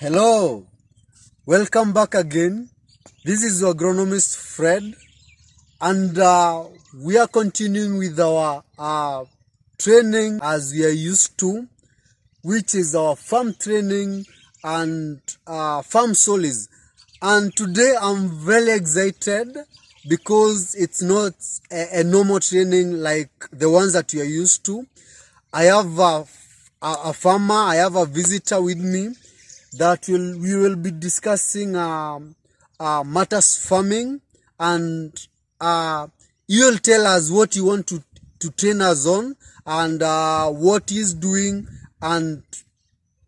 Hello, welcome back again. This is your agronomist Fred, and we are continuing with our training as we are used to, which is our farm training and farm solis. And today I'm very excited because it's not a normal training like the ones that you are used to. I have a farmer, I have a visitor with me that we will be discussing matters farming, and you will tell us what you want to train us on and what he's doing, and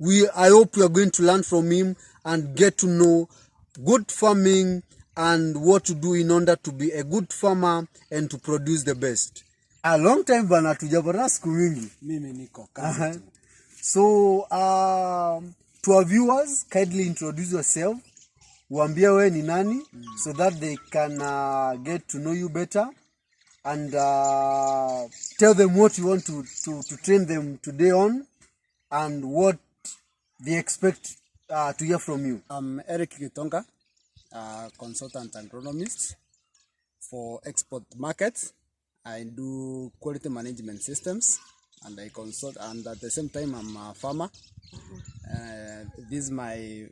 I hope we are going to learn from him and get to know good farming and what to do in order to be a good farmer and to produce the best. A long time bana tujapata siku mingi. Mimi niko kazi tu. So to our viewers, kindly introduce yourself. Uambie we ni nani so that they can get to know you better, and tell them what you want to train them today on and what they expect to hear from you. I'm Eric Gitonga, consultant agronomist for export markets. I do quality management systems and I consult, and at the same time I'm a farmer. This is my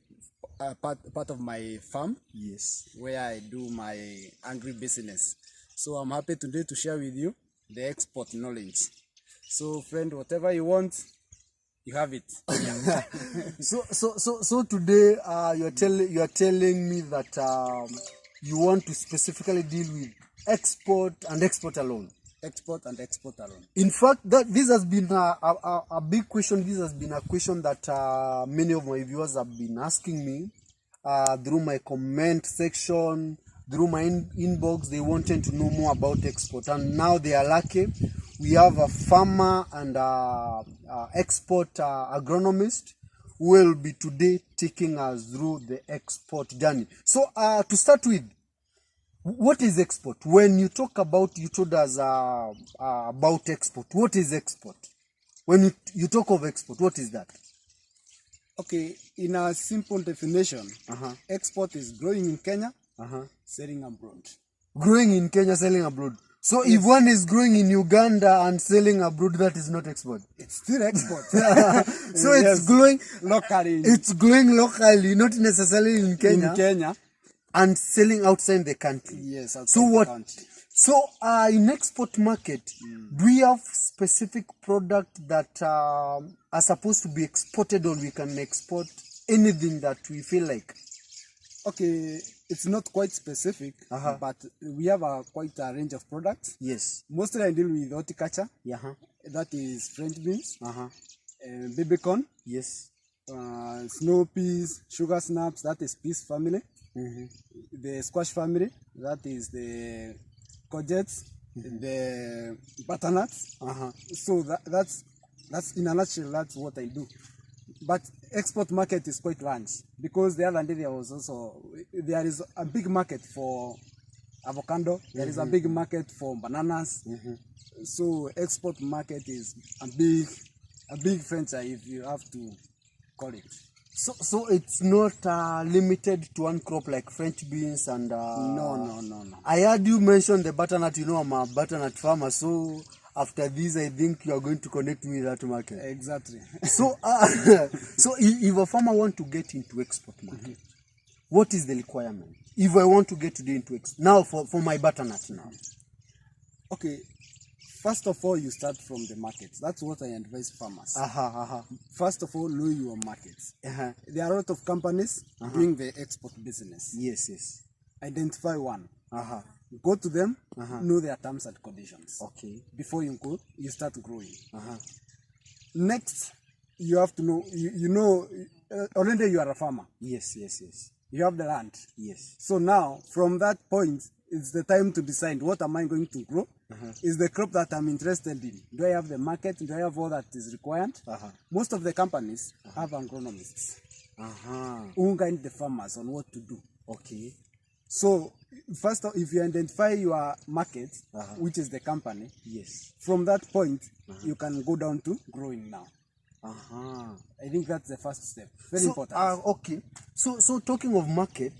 part of my farm, Yes, where I do my agri-business. So I'm happy today to share with you the export knowledge. So friend, whatever you want, you have it. So today you are telling me that you want to specifically deal with export and export alone. Export and export alone. In fact, this has been a big question. This has been a question that many of my viewers have been asking me through my comment section, through my inbox. They wanted to know more about export, and now they are lucky. We have a farmer and export agronomist who will be today taking us through the export journey. So to start with, what is export? When you talk about, you told us about export. What is export? When you talk of export, what is that? Okay, in a simple definition, export is growing in Kenya, selling abroad. Growing in Kenya, selling abroad. So yes. If one is growing in Uganda and selling abroad, that is not export. It's still export. So it's growing locally. It's growing locally, not necessarily in Kenya. In Kenya. And selling outside the country. Yes, outside the country. So in export market, do we have specific product that are supposed to be exported, or we can export anything that we feel like? Okay, it's not quite specific, but we have quite a range of products. Yes. Mostly I deal with horticulture. That is French beans, baby corn. Yes. Snow peas, sugar snaps, that is peas family. The squash family, that is the courgettes, the butternuts. So that's in a nutshell, that's what I do. But export market is quite large, because the other day there is a big market for avocado, there is a big market for bananas. So export market is a big franchise, if you have to call it. So it's not limited to one crop like French beans and no. I heard you mention the butternut. You know, I'm a butternut farmer, so after this I think you are going to connect me with that market. Exactly. So so if a farmer want to get into export market, what is the requirement? If I want to get today into export now for my butternut now. Okay. First of all, you start from the market. That's what I advise farmers. First of all, know your market. There are a lot of companies doing the export business. Yes. Identify one. Go to them, know their terms and conditions. Okay. Before you start growing. Next, you have to know, you know, already you are a farmer. Yes. You have the land. Yes. So now, from that point, it's the time to decide, what am I going to grow? Is the crop that I'm interested in? Do I have the market? Do I have all that is required? Most of the companies have agronomists who guide the farmers on what to do. Okay. So first, if you identify your market, which is the company, yes, from that point, you can go down to growing now. I think that's the first step. Very important. Okay. So talking of market,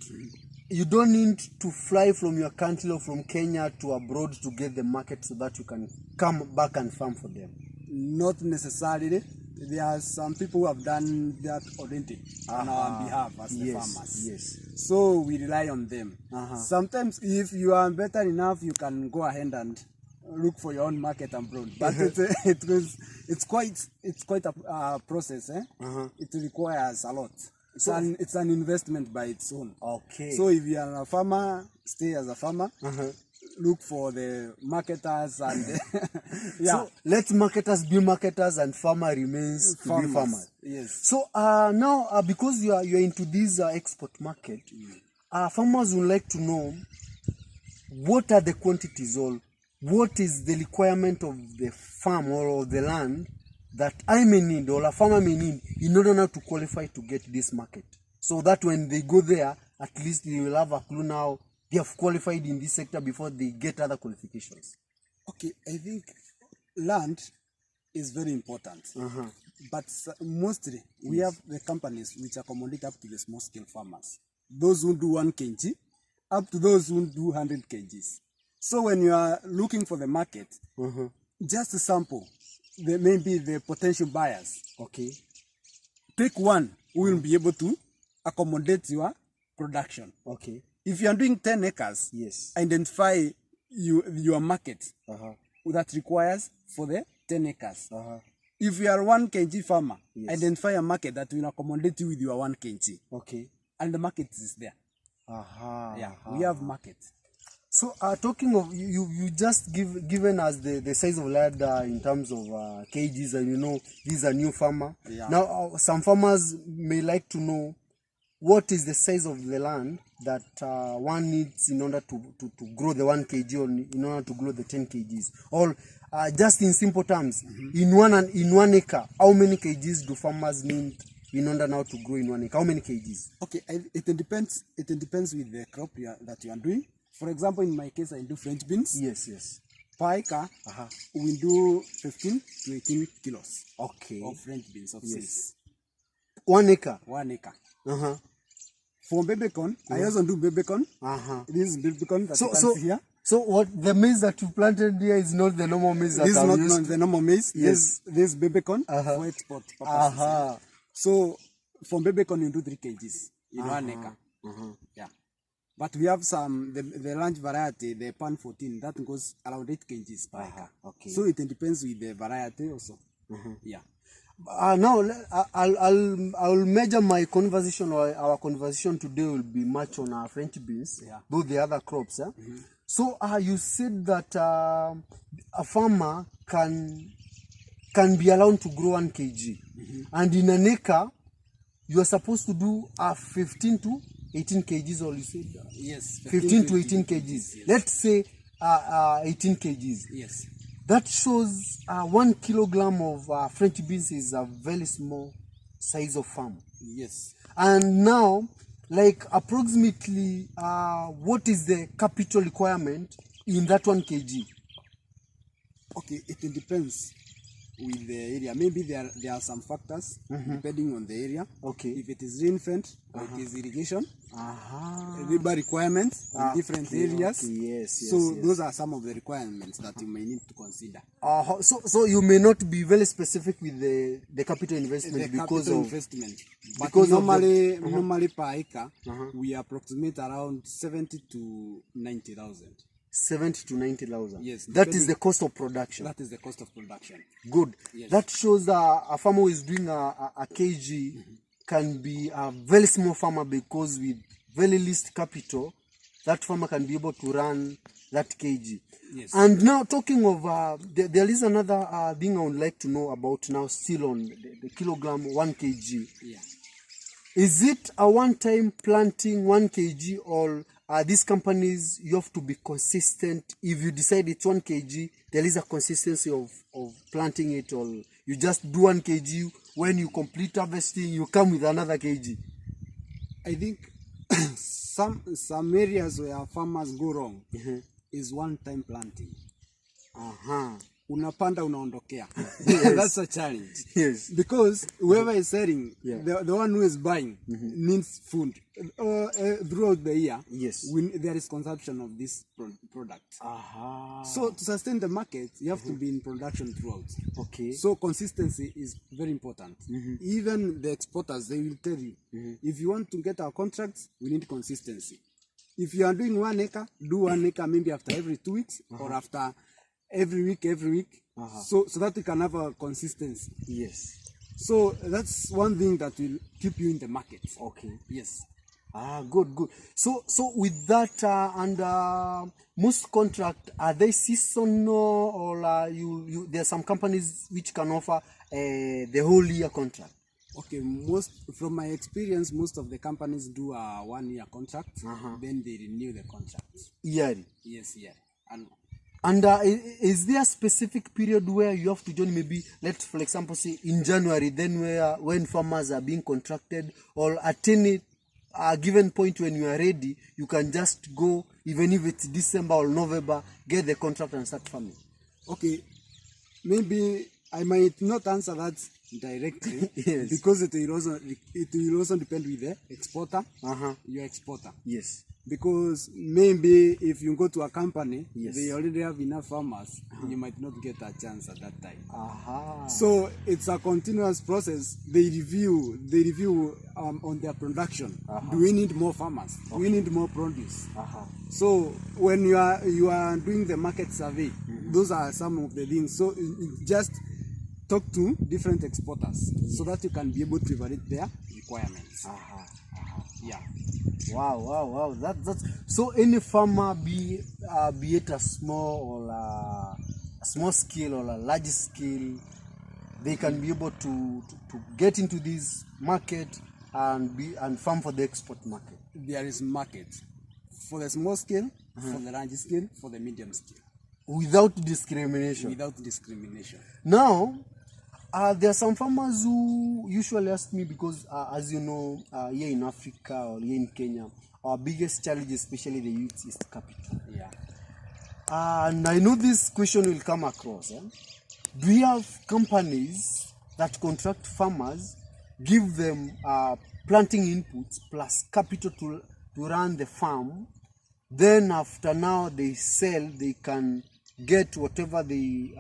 you don't need to fly from your country or from Kenya to abroad to get the market so that you can come back and farm for them. Not necessarily. There are some people who have done that already on our behalf as the farmers. Yes. So we rely on them. Sometimes if you are better enough, you can go ahead and look for your own market abroad. But it's quite a process. It requires a lot. It's an investment by its own. Okay. So if you are a farmer, stay as a farmer. Look for the marketers and So let marketers be marketers and farmer remains to be farmer. Yes. So now because you're into this export market, farmers would like to know what are the quantities or what is the requirement of the farm or of the land that I may need or a farmer may need in order now to qualify to get this market. So that when they go there, at least they will have a clue now they have qualified in this sector before they get other qualifications. Okay, I think land is very important. But mostly we have the companies which accommodate up to the small scale farmers. Those who do 1 kg up to those who do 100 kgs. So when you are looking for the market, just sample maybe the potential buyers. Okay. Pick one who will be able to accommodate your production. Okay. If you are doing 10 acres, identify your market that requires for the 10 acres. If you are 1 kg farmer, identify a market that will accommodate you with your 1 kg. Okay. And the market is there. We have market. So talking of, you just given us the size of land in terms of kgs, and you know, these are new farmer. Now some farmers may like to know what is the size of the land that one needs in order to grow the 1 kg or in order to grow the 10 kgs. Or just in simple terms, in one acre, how many kgs do farmers need in order now to grow in 1 acre? How many kgs? Okay, it depends with the crop that you are doing. For example, in my case, I do French beans. Yes. Per acre, we do 15 to 18 kilos of French beans of seeds. 1 acre? 1 acre. For baby corn, I also do baby corn. This is baby corn that you can see here. So what the maize that you planted here is not the normal maize that this is I'm not used the normal maize. Yes. This baby corn for export purposes. So from baby corn you do 3 kgs in 1 acre. But we have some the large variety, the pan 14, that goes around 8 kgs per acre. So it depends with the variety also. Now I'll measure my conversation, or our conversation today will be much on our French beans, both the other crops. So you said that a farmer can be allowed to grow 1 kg, and in an acre you are supposed to do 15 to 18 kgs, or you said? Yes. 15 to 18 kgs. Yes. Let's say 18 kgs. Yes. That shows 1 kilogram of French beans is a very small size of farm. Yes. And now, like approximately, what is the capital requirement in that 1 kg? Okay, it depends with the area. Maybe there are some factors depending on the area. If it is rain-fed or it is irrigation, labor requirements in different areas. Those are some of the requirements that you may need to consider. So you may not be very specific with the capital investment But normally per acre we approximate around 70 to 90,000. 70 to 90,000. Yes. That is the cost of production. That is the cost of production. Good. Yes. That shows a farmer who is doing a kg can be a very small farmer, because with very least capital, that farmer can be able to run that kg. Yes. And now talking of, there is another thing I would like to know about now, still on the kilogram 1 kg. Is it a one-time planting 1 kg, or these companies, you have to be consistent? If you decide it's 1 kg, there is a consistency of planting it, or you just do 1 kg, when you complete harvesting, you come with another kg? I think some areas where farmers go wrong is one-time planting. unapanda unaondokea. Yes. That's a challenge. Yes. Because whoever is selling, Yeah. the one who is buying needs food. Throughout the year, Yes. there is consumption of this product. Aha. So to sustain the market, you have to be in production throughout. Okay. So consistency is very important. Even the exporters, they will tell you, if you want to get our contracts, we need consistency. If you are doing 1 acre, do 1 acre maybe after every 2 weeks or after every week. So that you can have a consistency. Yes. So that's one thing that will keep you in the market. Okay. Yes. Good. So with that, most contract, are they seasonal, or there are some companies which can offer the whole year contract? Okay, from my experience, most of the companies do a 1 year contract, then they renew the contract. Yearly? Yes, yeah. And is there a specific period where you have to join, maybe, let's for example say in January, then when farmers are being contracted, or at any given point when you are ready, you can just go, even if it's December or November, get the contract and start farming? Okay, maybe I might not answer that directly. Yes. Because it will also depend with the exporter, your exporter. Yes. Because maybe if you go to a company, Yes. they already have enough farmers, you might not get a chance at that time. Aha. So it's a continuous process. They review on their production. Do we need more farmers? Do we need more produce? So when you are doing the market survey, those are some of the things. So you just talk to different exporters so that you can be able to evaluate their requirements. Yeah. Wow. That's so. Any farmer, be it a small or a small scale or a large scale, they can be able to get into this market and farm for the export market. There is market for the small scale, for the large scale, for the medium scale, without discrimination. Without discrimination. Now, there are some farmers who usually ask me, because as you know, here in Africa or here in Kenya, our biggest challenge, especially the youth, is capital. Yeah. And I know this question will come across. Do you have companies that contract farmers, give them planting inputs plus capital to run the farm? Then after now they sell, they can get whatever they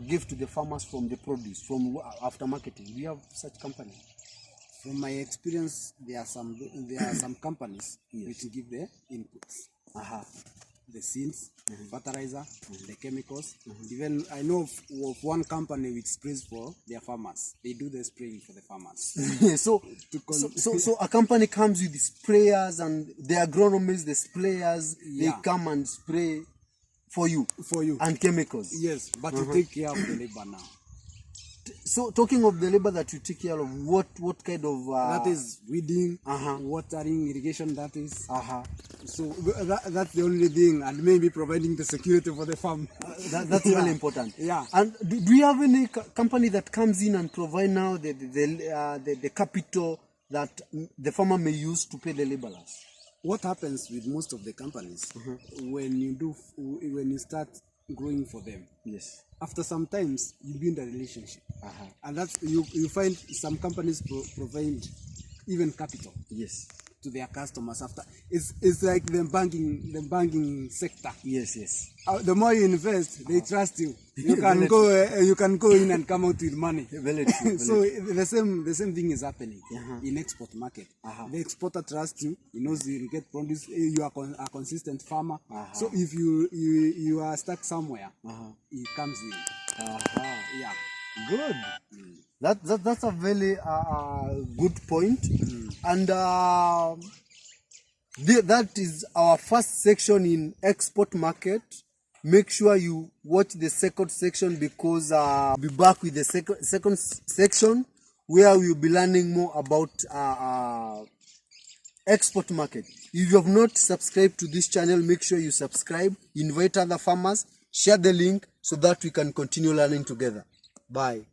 give to the farmers from the produce, from after marketing. Do you have such company? From my experience, there are some companies which give the inputs, the seeds, fertilizer, the chemicals. Even I know of one company which sprays for their farmers. They do the spraying for the farmers. So a company comes with the sprayers and the agronomists, the sprayers. They come and spray for you and chemicals. Yes, but you take care of the labor now. So talking of the labor that you take care of, what kind of that is weeding, watering, irrigation, that is so that's the only thing, and maybe providing the security for the farm. That's really important. Yeah. And do you have any company that comes in and provide now the capital that the farmer may use to pay the laborers? What happens with most of the companies when you start growing for them? Yes. After some times, you build a relationship, and that's you find some companies provide even capital. Yes. To their customers. After it's like the banking sector. Yes. The more you invest, they trust you. You can go in and come out with money. Very true. So the same thing is happening in export market. The exporter trusts you. He knows you will get produce. You are a consistent farmer. So if you are stuck somewhere, he comes in. Yeah. Good. That's a very good point. And that is our first section in export market. Make sure you watch the second section, because we'll be back with the second section where we'll be learning more about export market. If you have not subscribed to this channel, make sure you subscribe, invite other farmers, share the link so that we can continue learning together. Bye.